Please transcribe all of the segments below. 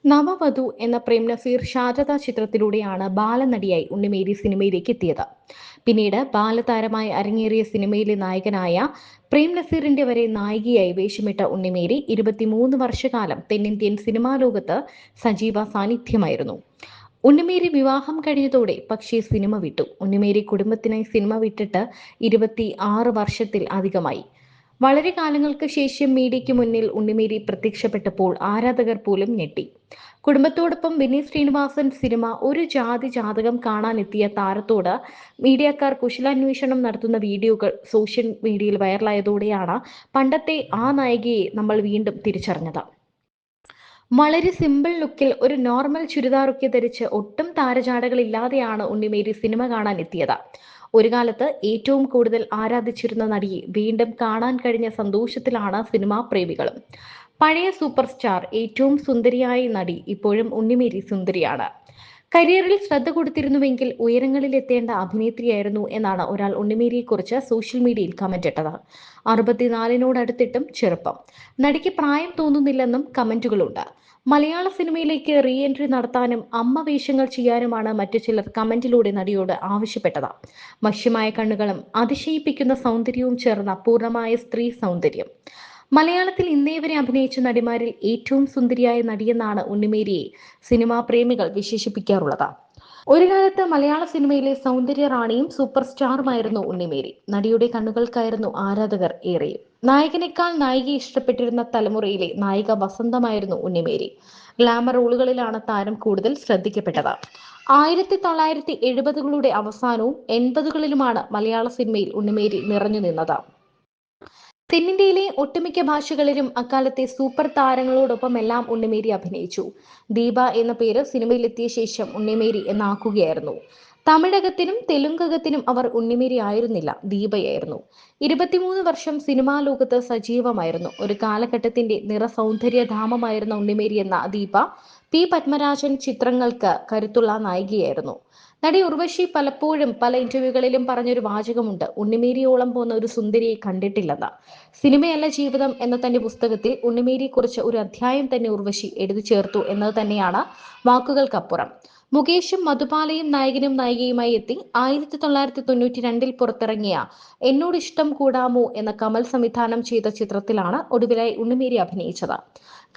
നവവധു എന്ന പ്രേം നസീർ ഷാജദ ചിത്രത്തിലൂടെയാണ് ബാലനടിയായി ഉണ്ണിമേരി സിനിമയിലേക്ക് എത്തിയത്. പിന്നീട് ബാലതാരമായി അരങ്ങേറിയ സിനിമയിലെ നായകനായ പ്രേം നസീറിന്റെ വരെ നായികയായി വേഷമിട്ട ഉണ്ണിമേരി 23 വർഷക്കാലം തെന്നിന്ത്യൻ സിനിമാ ലോകത്ത് സജീവ സാന്നിധ്യമായിരുന്നു. ഉണ്ണിമേരി വിവാഹം കഴിഞ്ഞതോടെ പക്ഷേ സിനിമ വിട്ടു. ഉണ്ണിമേരി കുടുംബത്തിനായി സിനിമ വിട്ടിട്ട് 26 വർഷത്തിൽ അധികമായി. വളരെ കാലങ്ങൾക്ക് ശേഷം മീഡിയയ്ക്ക് മുന്നിൽ ഉണ്ണിമേരി പ്രത്യക്ഷപ്പെട്ടപ്പോൾ ആരാധകർ പോലും ഞെട്ടി. കുടുംബത്തോടൊപ്പം വിനീത് ശ്രീനിവാസൻ സിനിമ ഒരു ജാതകം കാണാനെത്തിയ താരത്തോട് മീഡിയക്കാർ കുശലാന്വേഷണം നടത്തുന്ന വീഡിയോകൾ സോഷ്യൽ മീഡിയയിൽ വൈറലായതോടെയാണ് പണ്ടത്തെ ആ നായികയെ നമ്മൾ വീണ്ടും തിരിച്ചറിഞ്ഞത്. വളരെ സിമ്പിൾ ലുക്കിൽ ഒരു നോർമൽ ചുരിദാറൊക്കെ ധരിച്ച് ഒട്ടും താരജാടകളില്ലാതെയാണ് ഉണ്ണിമേരി സിനിമ കാണാൻ എത്തിയത്. ഒരു കാലത്ത് ഏറ്റവും കൂടുതൽ ആരാധിച്ചിരുന്ന നടിയെ വീണ്ടും കാണാൻ കഴിഞ്ഞ സന്തോഷത്തിലാണ് സിനിമാ പ്രേമികളും. പഴയ സൂപ്പർ സ്റ്റാർ, ഏറ്റവും സുന്ദരിയായ നടി, ഇപ്പോഴും ഉണ്ണിമേരി സുന്ദരിയാണ്. കരിയറിൽ ശ്രദ്ധ കൊടുത്തിരുന്നുവെങ്കിൽ ഉയരങ്ങളിൽ എത്തേണ്ട അഭിനേത്രിയായിരുന്നു എന്നാണ് ഒരാൾ ഉണ്ണിമേരിയെക്കുറിച്ച് സോഷ്യൽ മീഡിയയിൽ കമന്റ് ഇട്ടത്. 64 ചെറുപ്പം. നടിക്ക് പ്രായം തോന്നുന്നില്ലെന്നും കമന്റുകളുണ്ട്. മലയാള സിനിമയിലേക്ക് റീ എൻട്രി നടത്താനും അമ്മ വേഷങ്ങൾ ചെയ്യാനുമാണ് മറ്റു ചിലർ കമന്റിലൂടെ നടിയോട് ആവശ്യപ്പെട്ടത്. വശ്യമായ കണ്ണുകളും അതിശയിപ്പിക്കുന്ന സൗന്ദര്യവും ചേർന്ന പൂർണ്ണമായ സ്ത്രീ സൗന്ദര്യം. മലയാളത്തിൽ ഇന്നേ വരെ അഭിനയിച്ച നടിമാരിൽ ഏറ്റവും സുന്ദരിയായ നടിയെന്നാണ് ഉണ്ണിമേരിയെ സിനിമാ പ്രേമികൾ വിശേഷിപ്പിക്കാറുള്ളത്. ഒരു കാലത്ത് മലയാള സിനിമയിലെ സൗന്ദര്യ റാണിയും സൂപ്പർ സ്റ്റാറുമായിരുന്നു ഉണ്ണിമേരി. നടിയുടെ കണ്ണുകൾക്കായിരുന്നു ആരാധകർ ഏറെയും. നായകനേക്കാൾ നായികയെ ഇഷ്ടപ്പെട്ടിരുന്ന തലമുറയിലെ നായിക വസന്തമായിരുന്നു ഉണ്ണിമേരി. ഗ്ലാമർ റോളുകളിലാണ് താരം കൂടുതൽ ശ്രദ്ധിക്കപ്പെട്ടത്. 1970കളുടെ അവസാനവും 80കളിലുമാണ് മലയാള സിനിമയിൽ ഉണ്ണിമേരി നിറഞ്ഞു നിന്നത്. തെന്നിന്ത്യയിലെ ഒട്ടുമിക്ക ഭാഷകളിലും അക്കാലത്തെ സൂപ്പർ താരങ്ങളോടൊപ്പമെല്ലാം ഉണ്ണിമേരി അഭിനയിച്ചു. ദീപ എന്ന പേര് സിനിമയിലെത്തിയ ശേഷം ഉണ്ണിമേരി എന്നാക്കുകയായിരുന്നു. തമിഴകത്തിനും തെലുങ്കകത്തിനും അവർ ഉണ്ണിമേരി ആയിരുന്നില്ല, ദീപയായിരുന്നു. 23 വർഷം സിനിമാ ലോകത്ത് സജീവമായിരുന്നു. ഒരു കാലഘട്ടത്തിന്റെ നിറസൗന്ദര്യധാമമായിരുന്ന ഉണ്ണിമേരി എന്ന ദീപ പി പത്മരാജൻ ചിത്രങ്ങൾക്ക് കരുത്തുള്ള നായികയായിരുന്നു. നടി ഉർവശി പലപ്പോഴും പല ഇന്റർവ്യൂകളിലും പറഞ്ഞൊരു വാചകമുണ്ട്: ഉണ്ണിമേരിയോളം പോകുന്ന ഒരു സുന്ദരിയെ കണ്ടിട്ടില്ലെന്ന്. സിനിമയല്ല ജീവിതം എന്ന തന്റെ പുസ്തകത്തിൽ ഉണ്ണിമേരിയെക്കുറിച്ച് ഒരു അധ്യായം തന്നെ ഉർവശി എഴുതി ചേർത്തു എന്നത് തന്നെയാണ് വാക്കുകൾക്കപ്പുറം. മുകേഷും മധുബാലയും നായകനും നായികയുമായി എത്തി 1992 പുറത്തിറങ്ങിയ എന്നോട് ഇഷ്ടം കൂടാമോ എന്ന കമൽ സംവിധാനം ചെയ്ത ചിത്രത്തിലാണ് ഒടുവിലായി ഉണ്ണിമേരി അഭിനയിച്ചത്.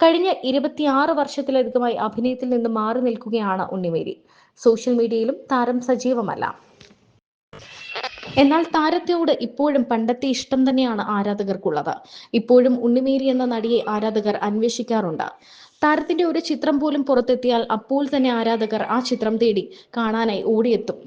കഴിഞ്ഞ 26 വർഷത്തിലധികമായി അഭിനയത്തിൽ നിന്ന് മാറി നിൽക്കുകയാണ് ഉണ്ണിമേരി. സോഷ്യൽ മീഡിയയിലും താരം സജീവമല്ല. എന്നാൽ താരത്തോട് ഇപ്പോഴും പണ്ടത്തെ ഇഷ്ടം തന്നെയാണ് ആരാധകർക്കുള്ളത്. ഇപ്പോഴും ഉണ്ണിമേരി എന്ന നടിയെ ആരാധകർ അന്വേഷിക്കാറുണ്ട്. താരത്തിന്റെ ഒരു ചിത്രം പോലും പുറത്തെത്തിയാൽ അപ്പോൾ തന്നെ ആരാധകർ ആ ചിത്രം തേടി കാണാനായി ഓടിയെത്തും.